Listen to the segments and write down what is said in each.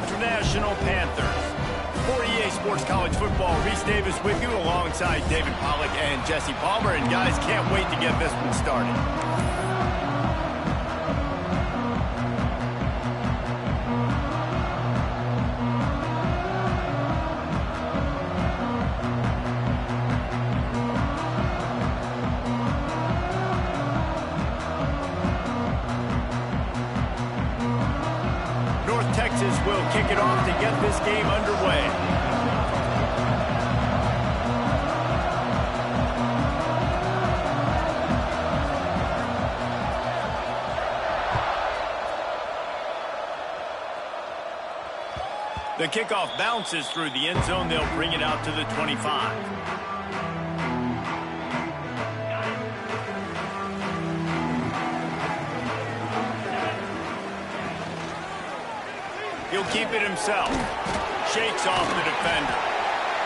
International Panthers. For EA Sports College Football, Reese Davis with you alongside David Pollack and Jesse Palmer. And guys, can't wait to get this one started. Texas will kick it off to get this game underway. The kickoff bounces through the end zone. They'll bring it out to the 25. He'll keep it himself. Shakes off the defender.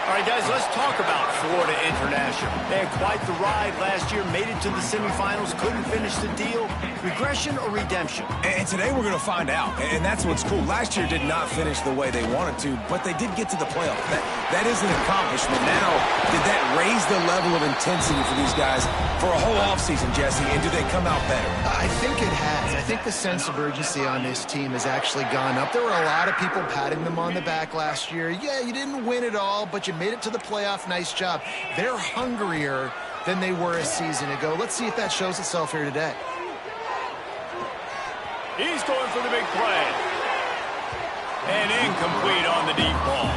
All right, guys, let's talk about Florida International. They had quite the ride last year, made it to the semifinals, couldn't finish the deal. Regression or redemption? And today we're going to find out, and that's what's cool. Last year did not finish the way they wanted to, but they did get to the playoffs. That is an accomplishment. Now, did that raise the level of intensity for these guys for a whole offseason, Jesse, and do they come out better? I think it has. I think the sense of urgency on this team has actually gone up. There were a lot of people patting them on the back last year. Yeah, you didn't win it all, but you made it to the playoff. Nice job. They're hungrier than they were a season ago. Let's see if that shows itself here today. He's going for the big play. And incomplete on the deep ball.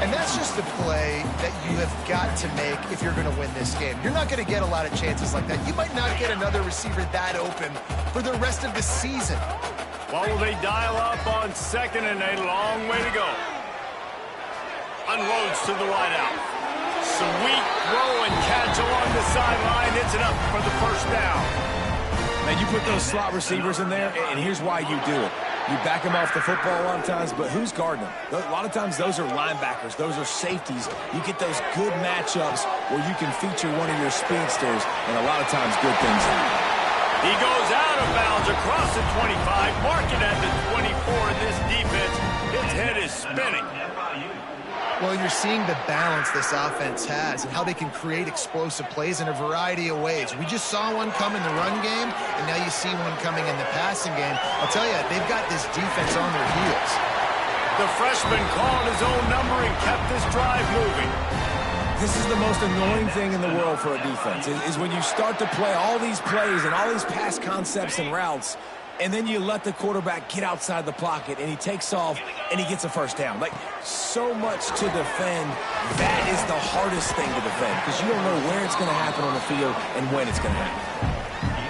And that's just the play that you have got to make if you're going to win this game. You're not going to get a lot of chances like that. You might not get another receiver that open for the rest of the season. Well, will they dial up on 2nd and a long way to go? Unloads to the right out. Sweet throw and catch along the sideline. Hits it up for the first down. Man, you put those slot receivers in there, and here's why you do it. You back them off the football a lot of times, but who's guarding them? A lot of times those are linebackers. Those are safeties. You get those good matchups where you can feature one of your speedsters, and a lot of times good things happen. He goes out of bounds across the 25, marking at the 24 in this defense. His head is spinning. Well, you're seeing the balance this offense has and how they can create explosive plays in a variety of ways. We just saw one come in the run game, and now you see one coming in the passing game. I'll tell you, they've got this defense on their heels. The freshman called his own number and kept this drive moving. This is the most annoying thing in the world for a defense, is when you start to play all these plays and all these pass concepts and routes, and then you let the quarterback get outside the pocket, and he takes off, and he gets a first down. Like, so much to defend. That is the hardest thing to defend, because you don't know where it's going to happen on the field and when it's going to happen.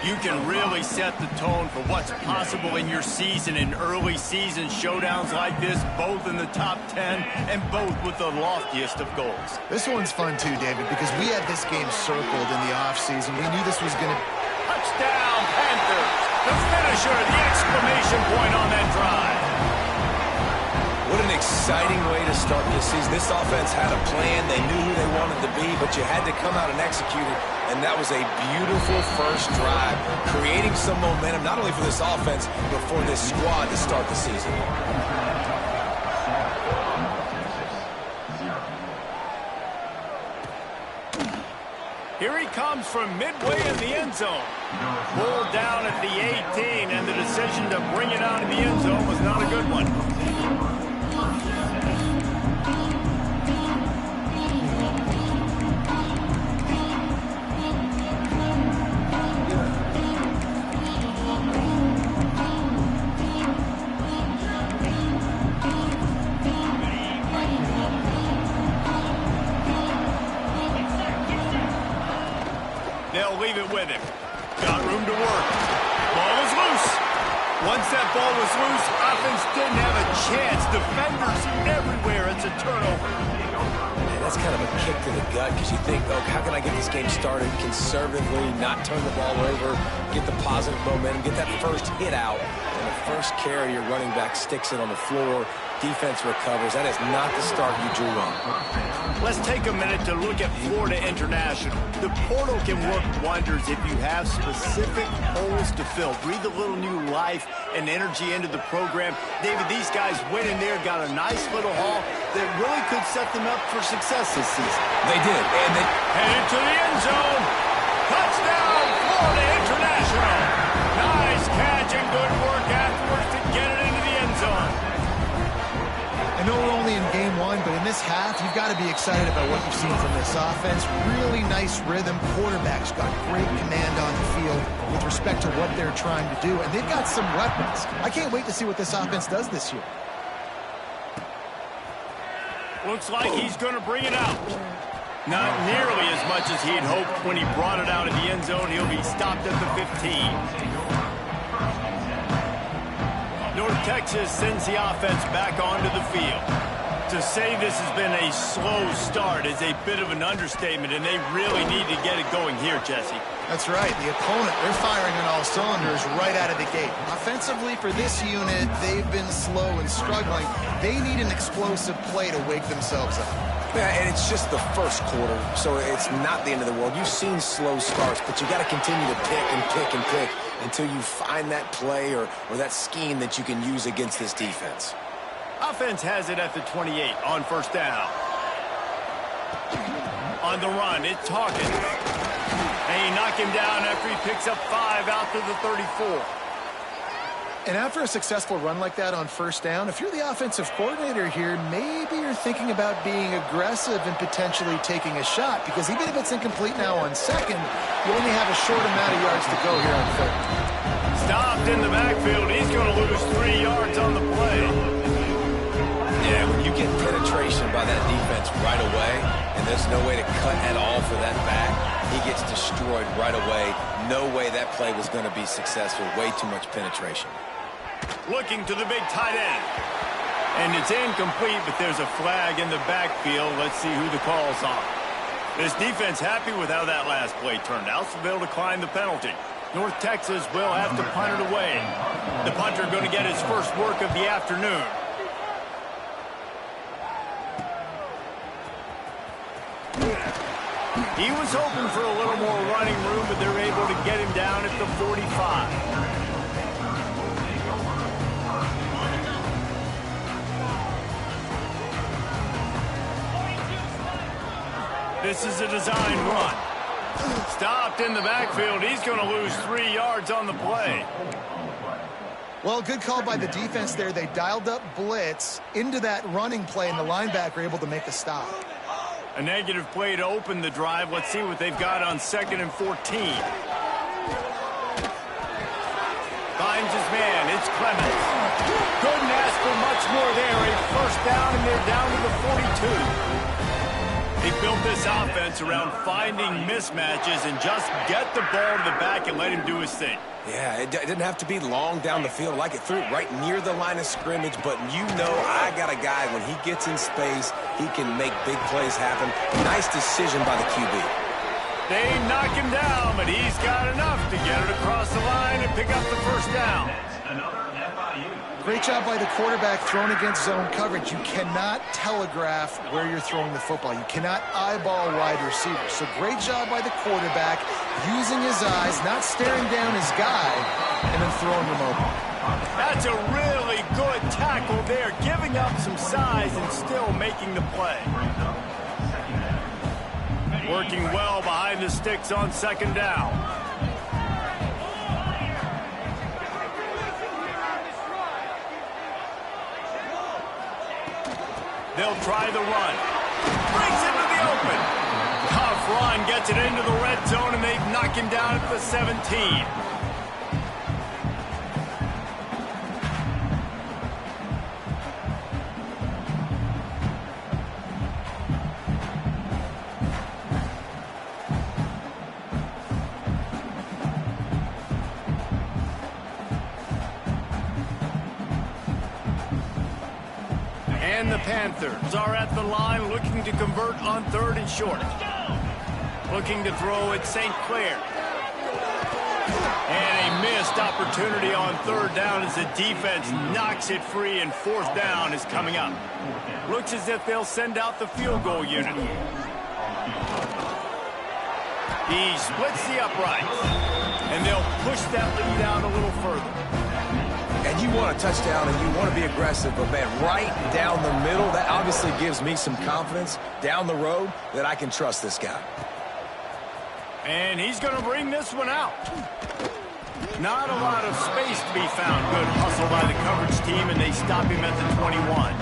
You can really set the tone for what's possible in your season in early season showdowns like this, both in the top 10 and both with the loftiest of goals. This one's fun too, David, because we had this game circled in the offseason. We knew this was going to... Touchdown, Panthers! The finisher, the exclamation point on that drive. What an exciting way to start this season. This offense had a plan. They knew who they wanted to be, but you had to come out and execute it. And that was a beautiful first drive, creating some momentum, not only for this offense, but for this squad to start the season. Here he comes from midway in the end zone. Pulled down at the 18, and the decision to bring it out of the end zone was not a good one. They'll leave it with him. Got room to work. Ball is loose. Once that ball was loose, offense didn't have a chance. Defenders everywhere. It's a turnover. Man, that's kind of a kick to the gut because you think, oh, how can I get this game started conservatively, not turn the ball over, get the positive momentum, get that first hit out, and the first carry, your running back sticks it on the floor. defense recovers. That is not the start you drew on. Let's take a minute to look at Florida International. The portal can work wonders if you have specific holes to fill. Breathe a little new life and energy into the program. David, these guys went in there, got a nice little haul that really could set them up for success this season. They did, and they headed to the end zone. Touchdown, Florida International. Nice catch and good work afterwards to get it into the end zone. I know we're only in game one, but in this half, you've got to be excited about what you've seen from this offense. Really nice rhythm. Quarterback's got great command on the field with respect to what they're trying to do, and they've got some weapons. I can't wait to see what this offense does this year. Looks like he's going to bring it out. Not nearly as much as he'd hoped when he brought it out of the end zone. He'll be stopped at the 15. North Texas sends the offense back onto the field. To say this has been a slow start is a bit of an understatement, and they really need to get it going here, Jesse. That's right. The opponent, they're firing on all cylinders right out of the gate. Offensively, for this unit, they've been slow and struggling. They need an explosive play to wake themselves up. Yeah, and it's just the first quarter, so it's not the end of the world. You've seen slow starts, but you got to continue to pick and pick and pick until you find that play or that scheme that you can use against this defense. Offense has it at the 28 on first down. On the run, it's Hawkins. And he knocked him down after he picks up 5 out to the 34. And after a successful run like that on first down, if you're the offensive coordinator here, maybe you're thinking about being aggressive and potentially taking a shot, because even if it's incomplete now on second, you only have a short amount of yards to go here on third. Stopped in the backfield. He's going to lose 3 yards on the play. Yeah, when you get penetration by that defense right away, and there's no way to cut at all for that back, he gets destroyed right away. No way that play was going to be successful. Way too much penetration. Looking to the big tight end. And it's incomplete, but there's a flag in the backfield. Let's see who the call's on. This defense happy with how that last play turned out, so they'll decline the penalty. North Texas will have to punt it away. The punter going to get his first work of the afternoon. He was hoping for a little more running room, but they're able to get him down at the 45. This is a design run. Stopped in the backfield. He's going to lose 3 yards on the play. Well, good call by the defense there. They dialed up blitz into that running play, and the linebacker able to make the stop. A negative play to open the drive. Let's see what they've got on 2nd and 14. Finds his man. It's Clemens. Couldn't ask for much more there. A first down, and they're down to the 42. They built this offense around finding mismatches and just get the ball to the back and let him do his thing. Yeah, it didn't have to be long down the field. Like it threw it right near the line of scrimmage, but you know I got a guy, when he gets in space, he can make big plays happen. Nice decision by the QB. They knock him down, but he's got enough to get it across the line and pick up the first down. Great job by the quarterback thrown against zone coverage. You cannot telegraph where you're throwing the football. You cannot eyeball wide receivers. So great job by the quarterback using his eyes, not staring down his guy, and then throwing him open. That's a really good tackle there, giving up some size and still making the play. Working well behind the sticks on 2nd down. They'll try the run. Breaks into the open. Tough run, gets it into the red zone, and they've knocked him down at the 17. And the Panthers are at the line looking to convert on 3rd and short. Looking to throw at St. Clair. And a missed opportunity on third down as the defense knocks it free, and fourth down is coming up. Looks as if they'll send out the field goal unit. He splits the uprights, and they'll push that lead out a little further. And you want a touchdown and you want to be aggressive, but man, right down the middle, that obviously gives me some confidence down the road that I can trust this guy. And he's going to bring this one out. Not a lot of space to be found. Good hustle by the coverage team, and they stop him at the 21.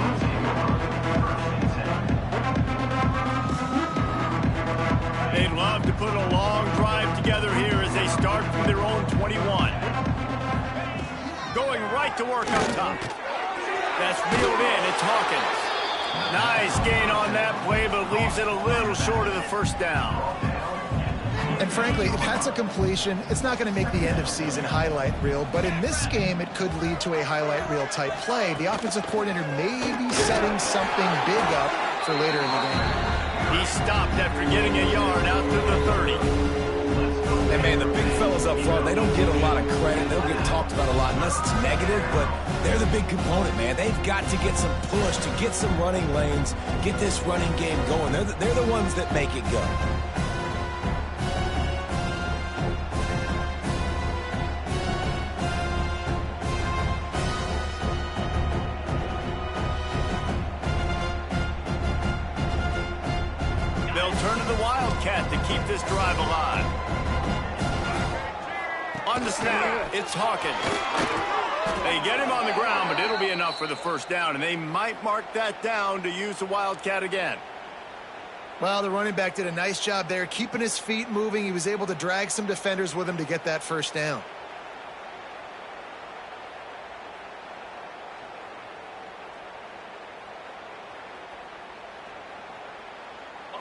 They'd love to put a long drive together here as they start from their own 21. Going right to work up top. That's reeled in. It's Hawkins. Nice gain on that play, but leaves it a little short of the first down. And frankly, if that's a completion, it's not going to make the end-of-season highlight reel. But in this game, it could lead to a highlight reel type play. The offensive coordinator may be setting something big up for later in the game. He stopped after getting a yard out to the 30. And man, the big fellas up front, they don't get a lot of credit. They'll get talked about a lot unless it's negative, but they're the big component, man. They've got to get some push, to get some running lanes, get this running game going. They're the ones that make it go. Turn to the Wildcat to keep this drive alive. On the snap, it's Hawkins. They get him on the ground, but it'll be enough for the first down, and they might mark that down to use the Wildcat again. Well, the running back did a nice job there, keeping his feet moving. He was able to drag some defenders with him to get that first down.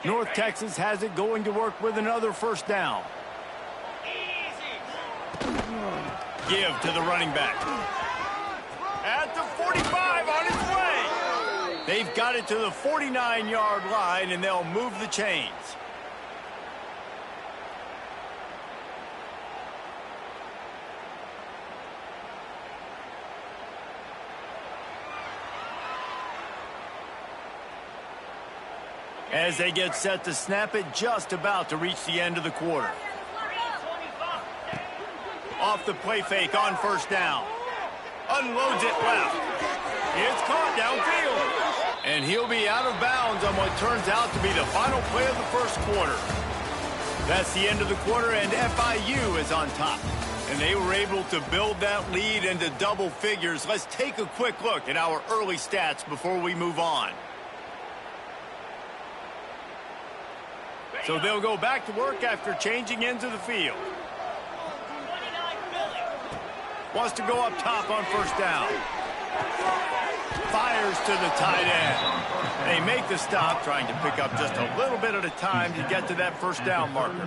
North Texas has it, going to work with another first down. Give to the running back. At the 45, on its way. They've got it to the 49-yard line, and they'll move the chains. As they get set to snap it, just about to reach the end of the quarter. Off the play fake on first down. Unloads it left. It's caught downfield. And he'll be out of bounds on what turns out to be the final play of the first quarter. That's the end of the quarter, and FIU is on top. And they were able to build that lead into double figures. Let's take a quick look at our early stats before we move on. So they'll go back to work after changing into the field. Wants to go up top on first down. Fires to the tight end. They make the stop, trying to pick up just a little bit at a time to get to that first down marker.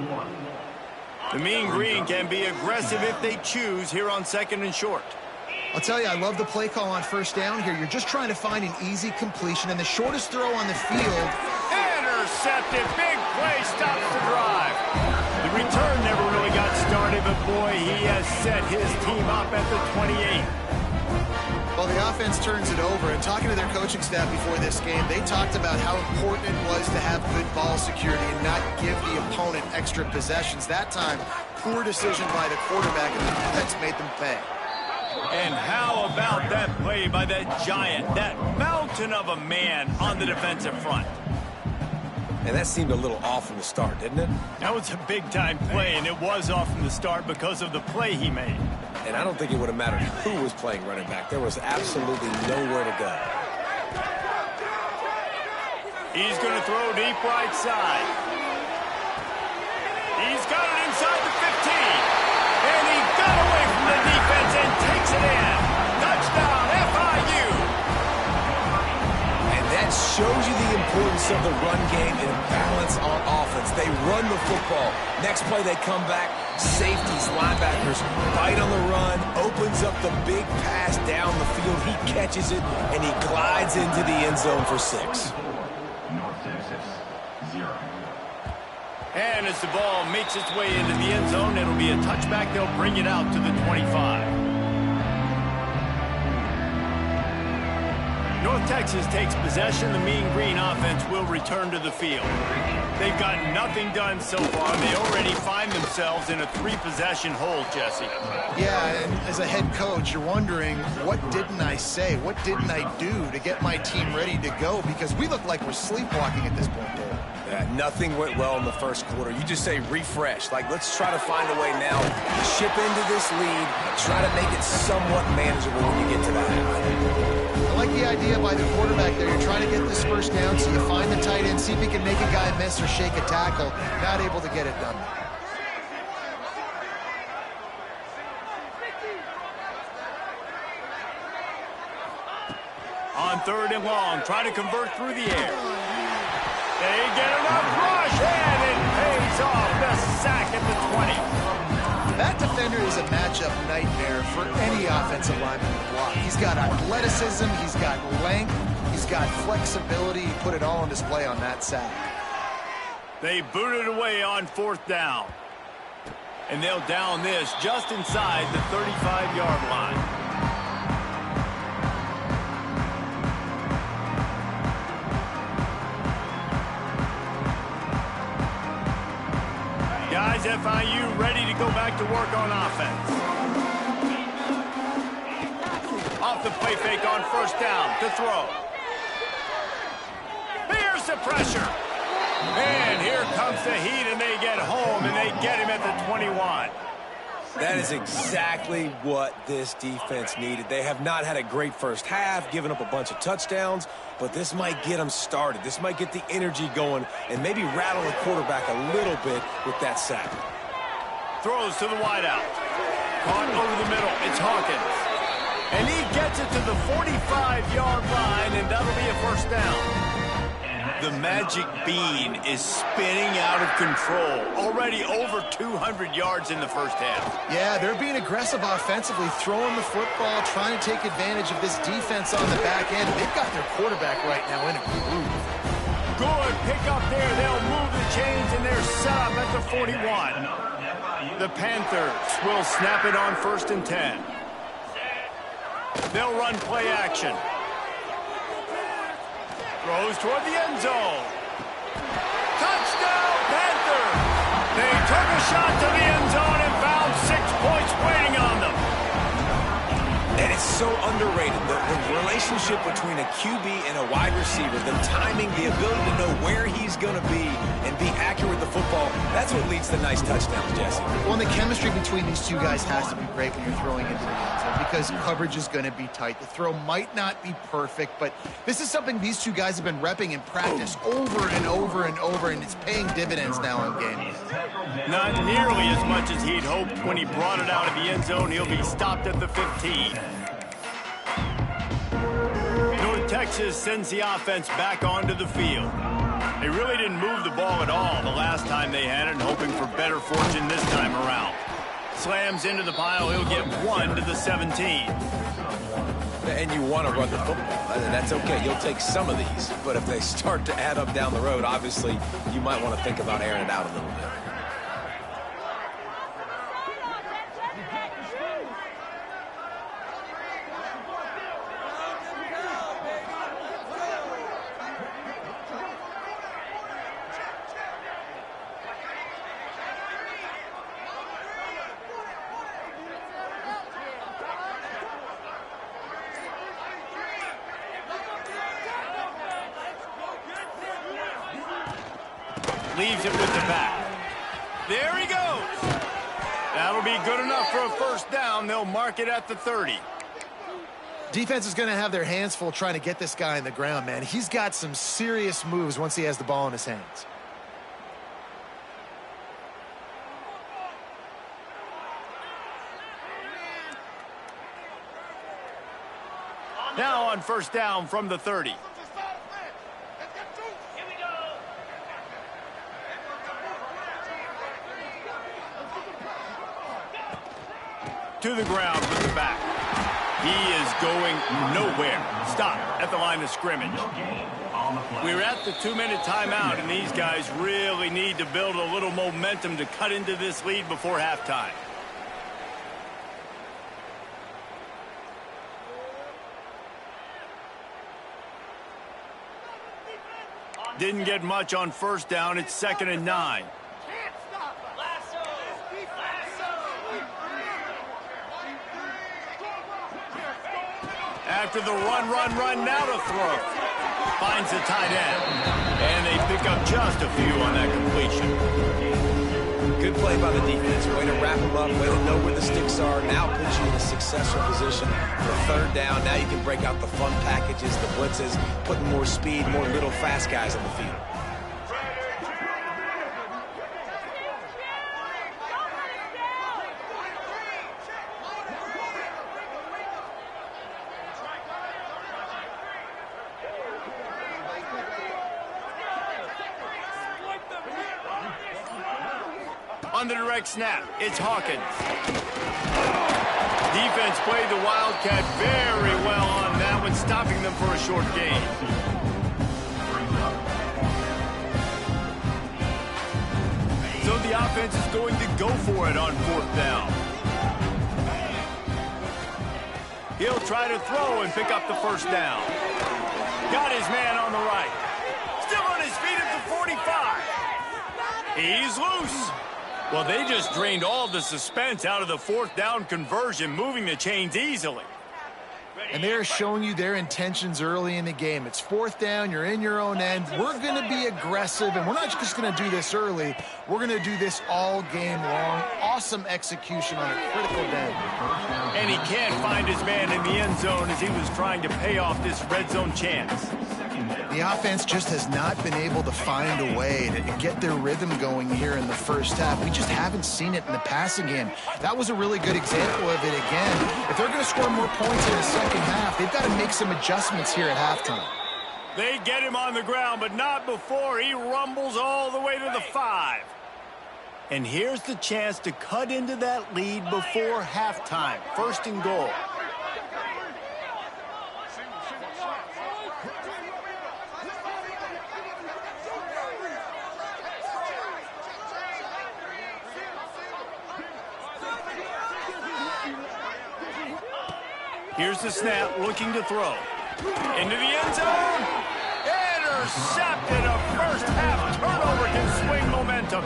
The Mean Green can be aggressive if they choose here on second and short. I'll tell you, I love the play call on first down here. You're just trying to find an easy completion, and the shortest throw on the field. Intercepted. Big play stops the drive. The return never really got started, but boy, he has set his team up at the 28. Well, the offense turns it over, and talking to their coaching staff before this game, they talked about how important it was to have good ball security and not give the opponent extra possessions. That time, poor decision by the quarterback, and the defense made them pay. And how about that play by that giant, that mountain of a man on the defensive front? And that seemed a little off from the start, didn't it? That was a big-time play, and it was off from the start because of the play he made. And I don't think it would have mattered who was playing running back. There was absolutely nowhere to go. He's going to throw deep right side. He's got it inside the 15. And he got away from the defense and takes it in. Touchdown, FIU. And that shows you the importance of the run game and balance on offense. They run the football. Next play, they come back. Safeties, linebackers, bite on the run, opens up the big pass down the field. He catches it, and he glides into the end zone for 6. And as the ball makes its way into the end zone, it'll be a touchback. They'll bring it out to the 25. North Texas takes possession. The Mean Green offense will return to the field. They've got nothing done so far. They already find themselves in a 3-possession hole, Jesse. Yeah, and as a head coach, you're wondering, what didn't I say? What didn't I do to get my team ready to go? Because we look like we're sleepwalking at this point, Dave. Yeah, nothing went well in the first quarter. You just say refresh. Like, let's try to find a way now to ship into this lead, try to make it somewhat manageable when you get to that half. I like the idea by the quarterback there. You're trying to get this first down, so you find the tight end, see if he can make a guy miss or shake a tackle. Not able to get it done. On 3rd and long, try to convert through the air. They get enough rush, and it pays off. The sack at the 20. That defender is a matchup nightmare for any offensive lineman to block. He's got athleticism, he's got length, he's got flexibility. He put it all on display on that sack. They boot it away on 4th down. And they'll down this just inside the 35-yard line. Guys, FIU ready to go back to work on offense. Off the play fake on 1st down to throw. Here's the pressure. And here comes the heat, and they get home, and they get him at the 21. That is exactly what this defense needed. They have not had a great first half, given up a bunch of touchdowns, but this might get them started. This might get the energy going and maybe rattle the quarterback a little bit with that sack. Throws to the wideout. Caught over the middle. It's Hawkins. And he gets it to the 45-yard line, and that'll be a 1st down. The magic bean is spinning out of control. Already over 200 yards in the first half. Yeah, they're being aggressive offensively, throwing the football, trying to take advantage of this defense on the back end. They've got their quarterback right now in a groove. Good pick up there. They'll move the chains, and they're set up at the 41. The Panthers will snap it on 1st and 10. They'll run play action. Throws toward the end zone. Touchdown, Panthers! They took a shot to the end zone and found 6 points waiting on them. And it's so underrated. The relationship between a QB and a wide receiver, the timing, the ability to know where he's going to be and be accurate with the football, that's what leads to nice touchdowns, Jesse. Well, and the chemistry between these two guys has to be great when you're throwing into the end zone because coverage is going to be tight. The throw might not be perfect, but this is something these two guys have been repping in practice over and over and over, and it's paying dividends now in game. Not nearly as much as he'd hoped when he brought it out of the end zone. He'll be stopped at the 15. North Texas sends the offense back onto the field. They really didn't move the ball at all the last time they had it, and hoping for better fortune this time around. Slams into the pile. He'll get 1 to the 17. And you want to run the football. That's okay. You'll take some of these. But if they start to add up down the road, obviously, you might want to think about airing it out a little bit. Leaves it with the back. There he goes. That'll be good enough for a 1st down. They'll mark it at the 30. Defense is going to have their hands full trying to get this guy in the ground, man. He's got some serious moves once he has the ball in his hands. Now on 1st down from the 30. To the ground with the back. He is going nowhere. Stop at the line of scrimmage. We're at the 2-minute timeout, and these guys really need to build a little momentum to cut into this lead before halftime. Didn't get much on first down. It's 2nd and 9. After the run, now to throw. Finds the tight end. And they pick up just a few on that completion. Good play by the defense. Way to wrap them up, way to know where the sticks are. Now puts you in a successful position for 3rd down. Now you can break out the fun packages, the blitzes, putting more speed, more little fast guys on the field. On the direct snap, it's Hawkins. Defense played the Wildcat very well on that one, stopping them for a short gain. So the offense is going to go for it on 4th down. He'll try to throw and pick up the 1st down. Got his man on the right. Still on his feet at the 45. He's loose. Well, they just drained all the suspense out of the 4th down conversion, moving the chains easily. And they're showing you their intentions early in the game. It's 4th down, you're in your own end. We're going to be aggressive, and we're not just going to do this early. We're going to do this all game long. Awesome execution on a critical day. And he can't find his man in the end zone as he was trying to pay off this red zone chance. The offense just has not been able to find a way to get their rhythm going here in the first half. We just haven't seen it in the passing game. That was a really good example of it again. If they're going to score more points in the second half, they've got to make some adjustments here at halftime. They get him on the ground, but not before he rumbles all the way to the 5. And here's the chance to cut into that lead before halftime. 1st and goal. Here's the snap, looking to throw. Into the end zone. Intercepted. A first-half turnover can swing momentum.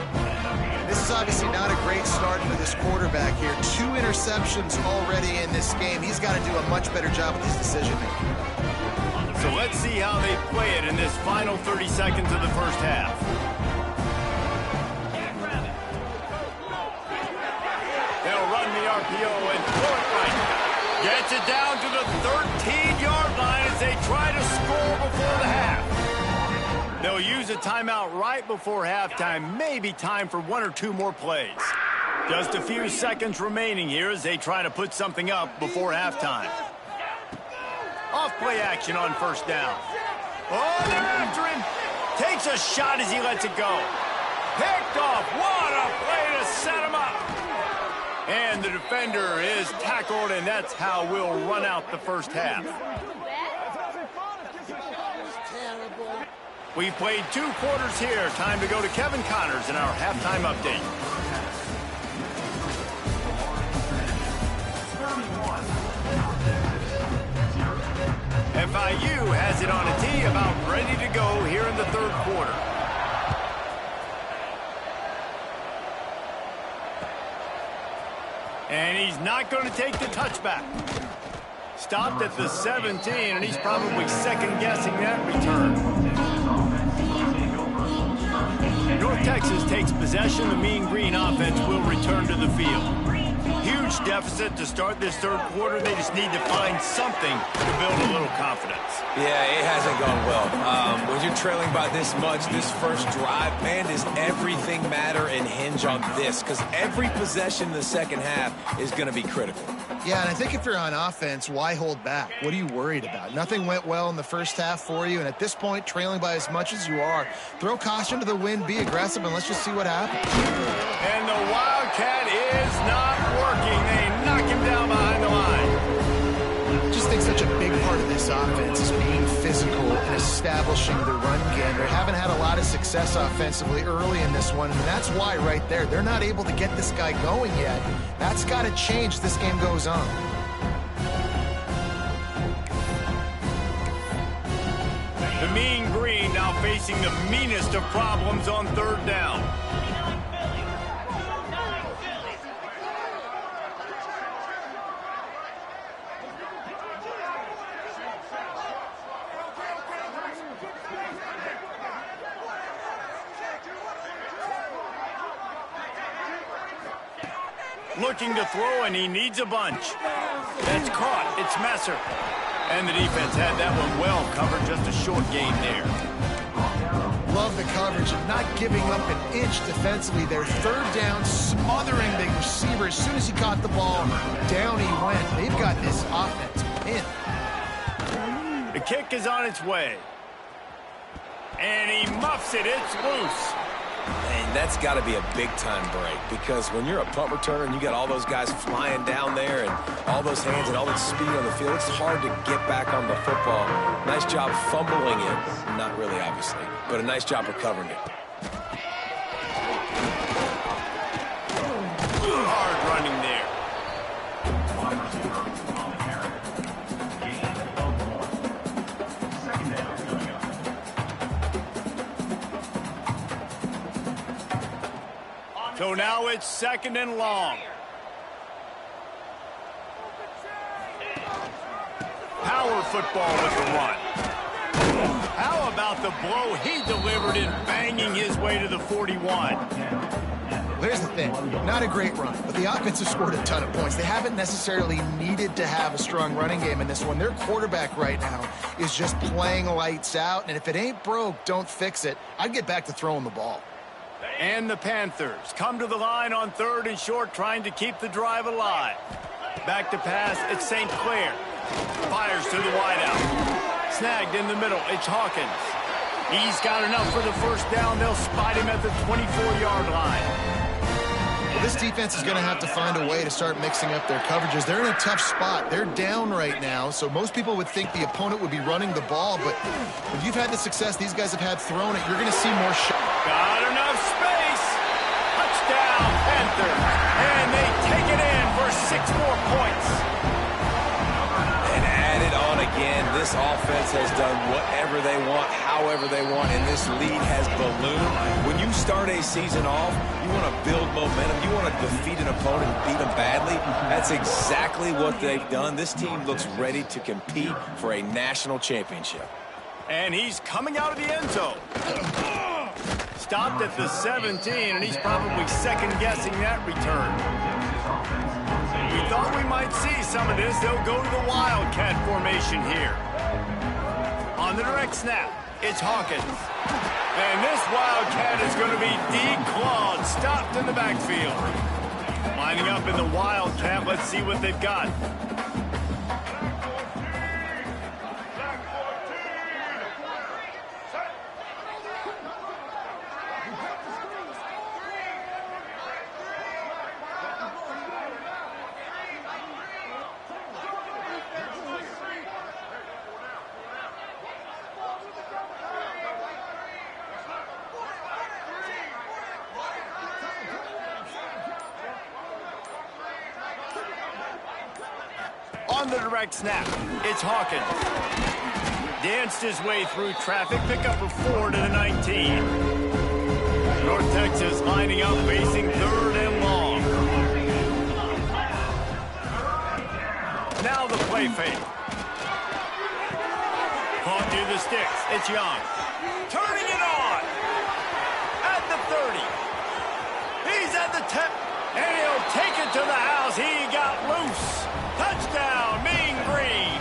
This is obviously not a great start for this quarterback here. 2 interceptions already in this game. He's got to do a much better job with his decision-making. So let's see how they play it in this final 30 seconds of the first half. They'll run the RPO and throw it right. Gets it down to the 13-yard line as they try to score before the half. They'll use a timeout right before halftime. Maybe time for 1 or 2 more plays. Just a few seconds remaining here as they try to put something up before halftime. Off-play action on 1st down. Oh, they're after him. Takes a shot as he lets it go. Picked off. What a play to set him up. And the defender is tackled, and that's how we'll run out the first half. We played 2 quarters here. Time to go to Kevin Connors in our halftime update. FIU has it on a tee, about ready to go here in the 3rd quarter. And he's not going to take the touchback. Stopped at the 17, and he's probably second-guessing that return. North Texas takes possession. The Mean Green offense will return to the field. Huge deficit to start this 3rd quarter. They just need to find something to build a little confidence. Yeah, it hasn't gone well. When you're trailing by this much, this first drive, man, does everything matter and hinge on this? Because every possession in the second half is going to be critical. Yeah, and I think if you're on offense, why hold back? What are you worried about? Nothing went well in the first half for you, and at this point, trailing by as much as you are, throw caution to the wind, be aggressive, and let's just see what happens. And the Wildcat is not working. They knock him down behind the line. this offense is being physical and establishing the run game. They haven't had a lot of success offensively early in this one, and that's why right there, they're not able to get this guy going yet. That's got to change as this game goes on. The Mean Green now facing the meanest of problems on third down. Looking to throw, and he needs a bunch. That's caught. It's Messer. And the defense had that one well covered. Just a short gain there. Love the coverage of not giving up an inch defensively there. Third down, smothering the receiver. As soon as he caught the ball, down he went. They've got this offense pinned. The kick is on its way. And he muffs it. It's loose. And that's got to be a big-time break, because when you're a punt returner and you got all those guys flying down there and all those hands and all that speed on the field, it's hard to get back on the football. Nice job fumbling it. Not really, obviously, but a nice job recovering it. Hard running there. So now it's second and long. Power football with the run. How about the blow he delivered in banging his way to the 41? Here's the thing, not a great run, but the offense has scored a ton of points. They haven't necessarily needed to have a strong running game in this one. Their quarterback right now is just playing lights out, and if it ain't broke, don't fix it. I'd get back to throwing the ball. And the Panthers come to the line on third and short, trying to keep the drive alive. Back to pass, it's St. Clair. Fires to the wideout. Snagged in the middle, it's Hawkins. He's got enough for the first down. They'll spot him at the 24-yard line. Well, this defense is going to have to find a way to start mixing up their coverages. They're in a tough spot. They're down right now, so most people would think the opponent would be running the ball, but if you've had the success these guys have had throwing it, you're going to see more shots. Got enough space. Touchdown, Panthers. And they take it in for 6 more points. And add it on again. This offense has done whatever they want, however they want, and this lead has ballooned. When you start a season off, you want to build momentum. You want to defeat an opponent and beat them badly. That's exactly what they've done. This team looks ready to compete for a national championship. And he's coming out of the end zone. Stopped at the 17, and he's probably second-guessing that return. We thought we might see some of this. They'll go to the Wildcat formation here. On the direct snap, it's Hawkins. And this Wildcat is going to be declawed, stopped in the backfield. Lining up in the Wildcat, let's see what they've got. On the direct snap, it's Hawkins. Danced his way through traffic, pickup of 4 to the 19. North Texas lining up, facing third and long. Now the play fake. Caught near the sticks, it's Young. Turning it on! At the 30. He's at the 10. And he'll take it to the house. He got loose. Touchdown, Mean Green.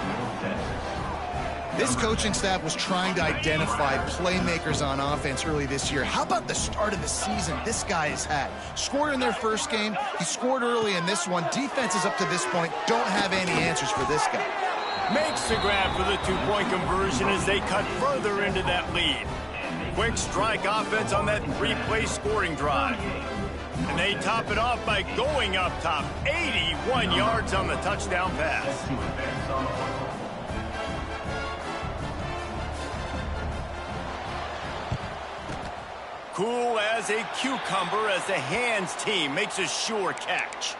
This coaching staff was trying to identify playmakers on offense early this year. How about the start of the season this guy has had? Scored in their first game. He scored early in this one. Defenses up to this point don't have any answers for this guy. Makes the grab for the two-point conversion as they cut further into that lead. Quick strike offense on that three-play scoring drive. And they top it off by going up top. 81 yards on the touchdown pass. Cool as a cucumber as the hands team makes a sure catch.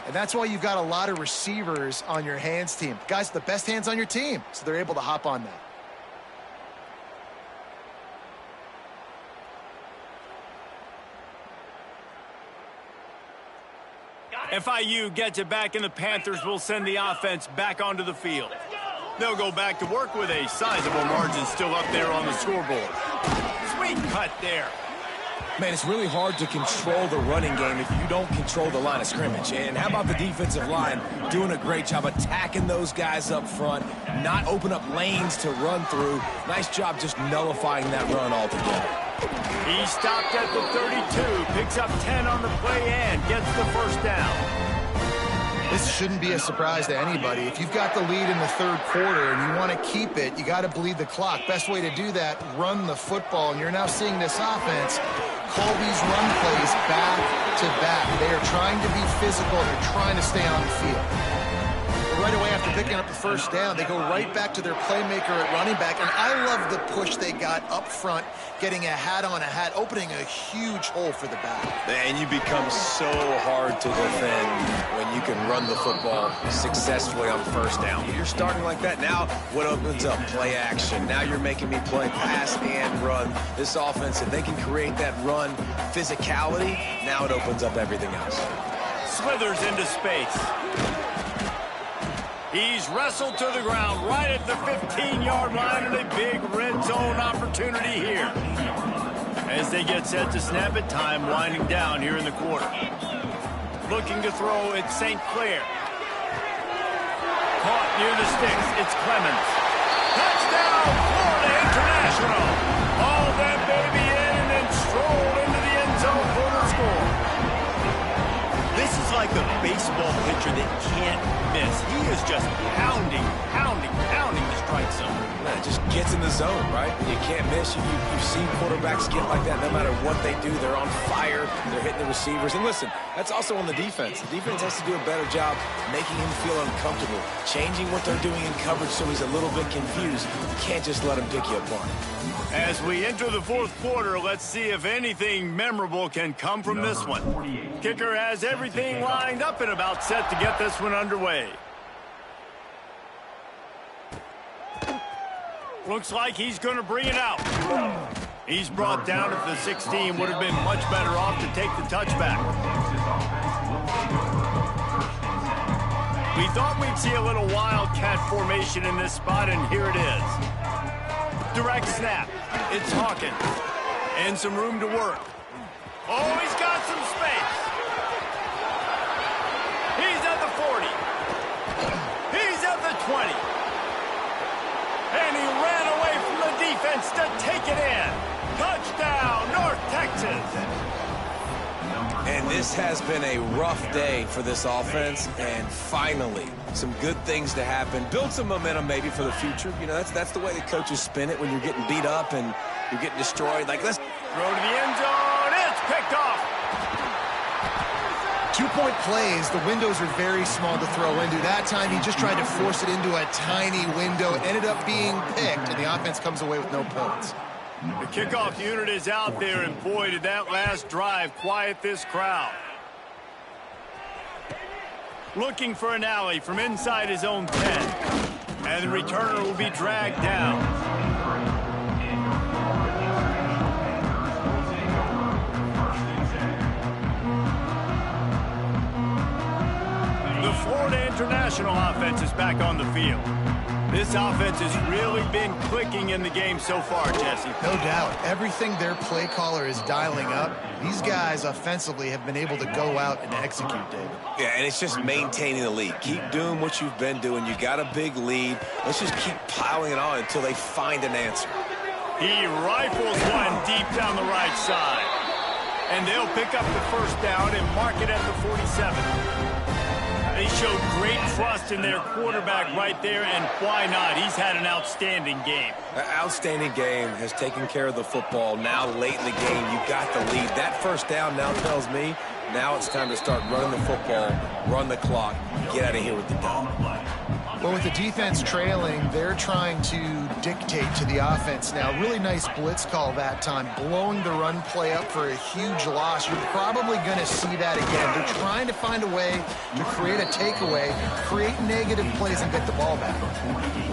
And that's why you've got a lot of receivers on your hands team. Guys, the best hands on your team, so they're able to hop on that. FIU gets it back, and the Panthers will send the offense back onto the field. They'll go back to work with a sizable margin still up there on the scoreboard. Sweet cut there. Man, it's really hard to control the running game if you don't control the line of scrimmage. And how about the defensive line doing a great job attacking those guys up front, not open up lanes to run through. Nice job just nullifying that run altogether. He stopped at the 32, picks up 10 on the play and gets the first down. This shouldn't be a surprise to anybody. If you've got the lead in the third quarter and you want to keep it, you got to bleed the clock. Best way to do that, run the football. And you're now seeing this offense call these run plays back to back. They are trying to be physical. They're trying to stay on the field. But right away after picking up the first down, they go right back to their playmaker at running back. And I love the push they got up front, getting a hat on a hat, opening a huge hole for the back. And you become so hard to defend when you can run the football successfully on first down. You're starting like that. Now what opens up? Play action. Now you're making me play pass and run. This offense, if they can create that run physicality, now it opens up everything else. Slithers into space. He's wrestled to the ground right at the 15-yard line, and a big red zone opportunity here. As they get set to snap it, time winding down here in the quarter. Looking to throw at St. Clair. Caught near the sticks. It's Clemens. Touchdown, Florida International. All that baby in and then stroll into the end zone for the score. This is like a baseball pitcher that can't miss. He is just pounding the strike zone. Man, it just gets in the zone, right? You can't miss. You've seen quarterbacks get like that no matter what they do. They're on fire. They're hitting the receivers. And listen, that's also on the defense. The defense has to do a better job making him feel uncomfortable, changing what they're doing in coverage so he's a little bit confused. You can't just let him pick you apart. As we enter the fourth quarter, let's see if anything memorable can come from this one. Kicker has everything lined up and about set to get this one underway. Looks like he's going to bring it out. He's brought down at the 16. Would have been much better off to take the touchback. We thought we'd see a little wildcat formation in this spot, and here it is. Direct snap. It's Hawkins. And some room to work. Oh, he's got some space. He's at the 40. He's at the 20. And he ran away from the defense to take it in. Touchdown, North Texas. And this has been a rough day for this offense, and finally, some good things to happen. Build some momentum maybe for the future. You know, that's the way the coaches spin it when you're getting beat up and you're getting destroyed. Like, let's throw to the end zone. It's picked off. 2-point plays, the windows are very small to throw into. That time, he just tried to force it into a tiny window. It ended up being picked, and the offense comes away with no points. The kickoff unit is out there, and boy, did that last drive quiet this crowd. Looking for an alley from inside his own 10. And the returner will be dragged down. The Florida International offense is back on the field. This offense has really been clicking in the game so far, Jesse. No doubt. Everything their play caller is dialing up, these guys offensively have been able to go out and execute, David. Yeah, and it's just maintaining the lead. Keep doing what you've been doing. You got a big lead. Let's just keep piling it on until they find an answer. He rifles one deep down the right side. And they'll pick up the first down and mark it at the 47. They showed great trust in their quarterback right there, and why not? He's had an outstanding game. An outstanding game, has taken care of the football. Now, late in the game, you got the lead. That first down now tells me now it's time to start running the football, run the clock, get out of here with the dub. Well, with the defense trailing, they're trying to dictate to the offense now. Really nice blitz call that time, blowing the run play up for a huge loss. You're probably going to see that again. They're trying to find a way to create a takeaway, create negative plays, and get the ball back.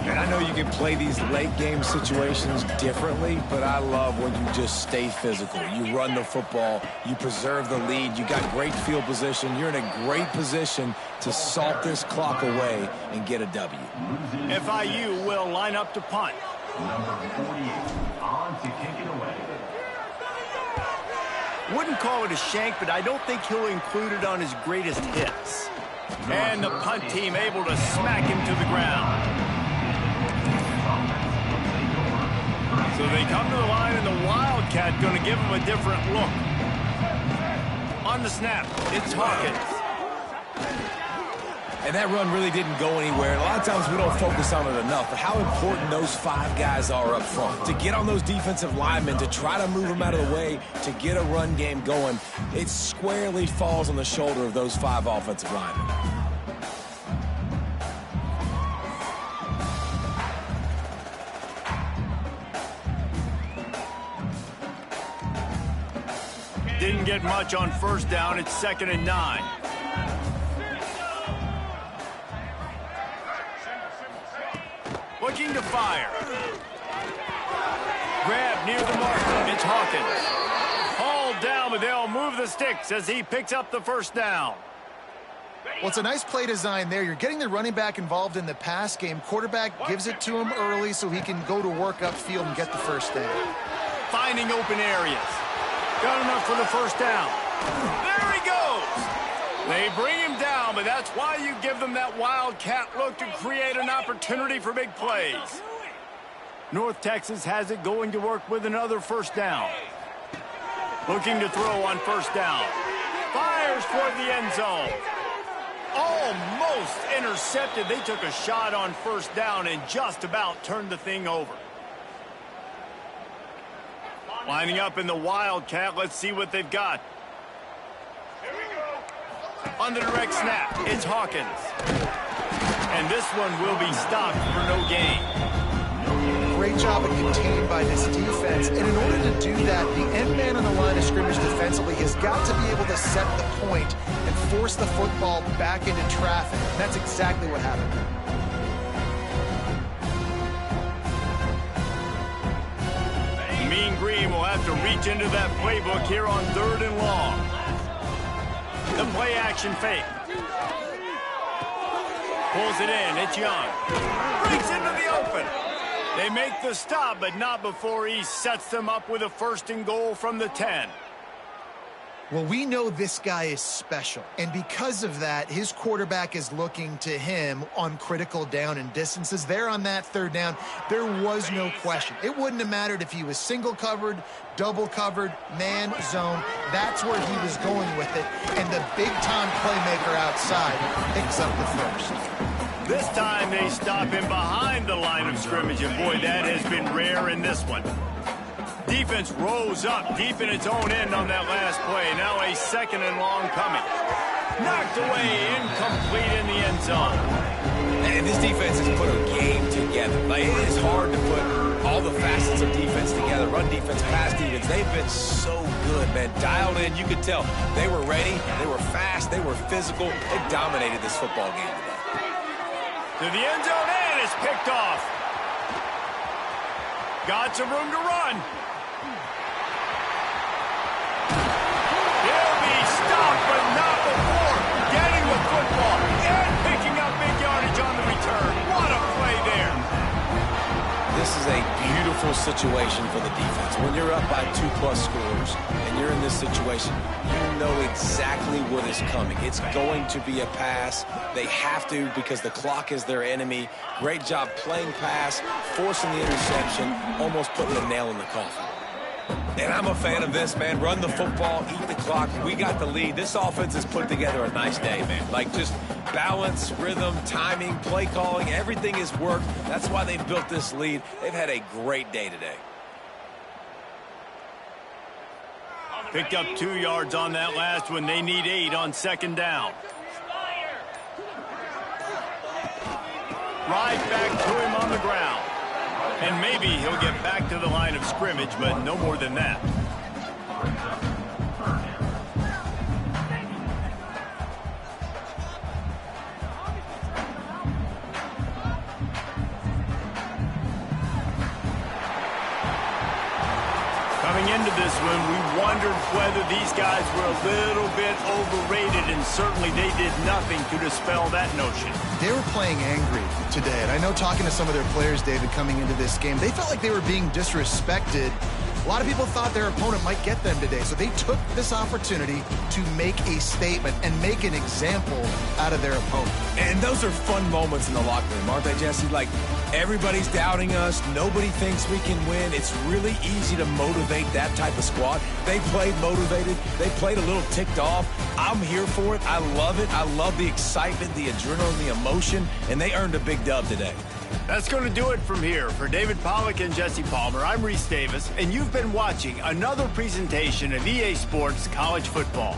And I know you can play these late game situations differently, but I love when you just stay physical. You run the football, you preserve the lead, you got great field position, you're in a great position to salt this clock away and get a W. FIU will line up to punt. Number 48 on to kick it away. Wouldn't call it a shank, but I don't think he'll include it on his greatest hits. And the punt team able to smack him to the ground. So they come to the line, and the Wildcat going to give him a different look. On the snap, it's Hawkins. And that run really didn't go anywhere. And a lot of times we don't focus on it enough, but how important those 5 guys are up front. To get on those defensive linemen, to try to move them out of the way, to get a run game going, it squarely falls on the shoulder of those 5 offensive linemen. Didn't get much on first down. It's 2nd and 9. Looking to fire. Grab near the mark. It's Hawkins. Hauled down, but they'll move the sticks as he picks up the first down. Well, it's a nice play design there. You're getting the running back involved in the pass game. Quarterback gives it to him early so he can go to work upfield and get the first down. Finding open areas. Got enough for the first down. There he goes. They bring him down, but that's why you give them that wildcat look to create an opportunity for big plays. North Texas has it going to work with another first down. Looking to throw on first down. Fires toward the end zone. Almost intercepted. They took a shot on first down and just about turned the thing over. Lining up in the Wildcat. Let's see what they've got. On the direct snap, it's Hawkins. And this one will be stopped for no gain. Great job of contained by this defense. And in order to do that, the end man on the line of scrimmage defensively has got to be able to set the point and force the football back into traffic. That's exactly what happened. Mean Green will have to reach into that playbook here on 3rd and long. The play action fake. Pulls it in. It's Young. Breaks into the open. They make the stop, but not before he sets them up with a 1st and goal from the 10. Well, we know this guy is special, and because of that, his quarterback is looking to him on critical down and distances. There on that 3rd down, there was no question. It wouldn't have mattered if he was single covered, double covered, man, zone. That's where he was going with it, and the big-time playmaker outside picks up the first. This time they stop him behind the line of scrimmage, and boy, that has been rare in this one. Defense rose up deep in its own end on that last play. Now a 2nd and long coming. Knocked away, incomplete in the end zone. And this defense has put a game together. Like, it is hard to put all the facets of defense together. Run defense, pass defense. They've been so good, man. Dialed in, you could tell. They were ready, they were fast, they were physical. They dominated this football game today. To the end zone, and it's picked off. Got some room to run. He'll be stopped, but not before getting the football and picking up big yardage on the return. What a play there. This is a beautiful situation for the defense. When you're up by 2+ scores and you're in this situation, you know exactly what is coming. It's going to be a pass. They have to because the clock is their enemy. Great job playing pass, forcing the interception, almost putting the nail in the coffin. And I'm a fan of this, man. Run the football, eat the clock. We got the lead. This offense has put together a nice day, man. Like, just balance, rhythm, timing, play calling, everything has worked. That's why they built this lead. They've had a great day today. Picked up 2 yards on that last one. They need 8 on 2nd down. Right back to him on the ground. And maybe he'll get back to the line of scrimmage, but no more than that. Coming into this one, we wondered whether these guys were a little bit overrated, and certainly they did nothing to dispel that notion. They were playing angry today, and I know talking to some of their players, David, coming into this game, they felt like they were being disrespected. A lot of people thought their opponent might get them today, so they took this opportunity to make a statement and make an example out of their opponent. And those are fun moments in the locker room, aren't they, Jesse? Like, everybody's doubting us. Nobody thinks we can win. It's really easy to motivate that type of squad. They played motivated. They played a little ticked off. I'm here for it. I love it. I love the excitement, the adrenaline, the emotion, and they earned a big dub today. That's going to do it from here. For David Pollack and Jesse Palmer, I'm Reese Davis, and you've been watching another presentation of EA Sports College Football.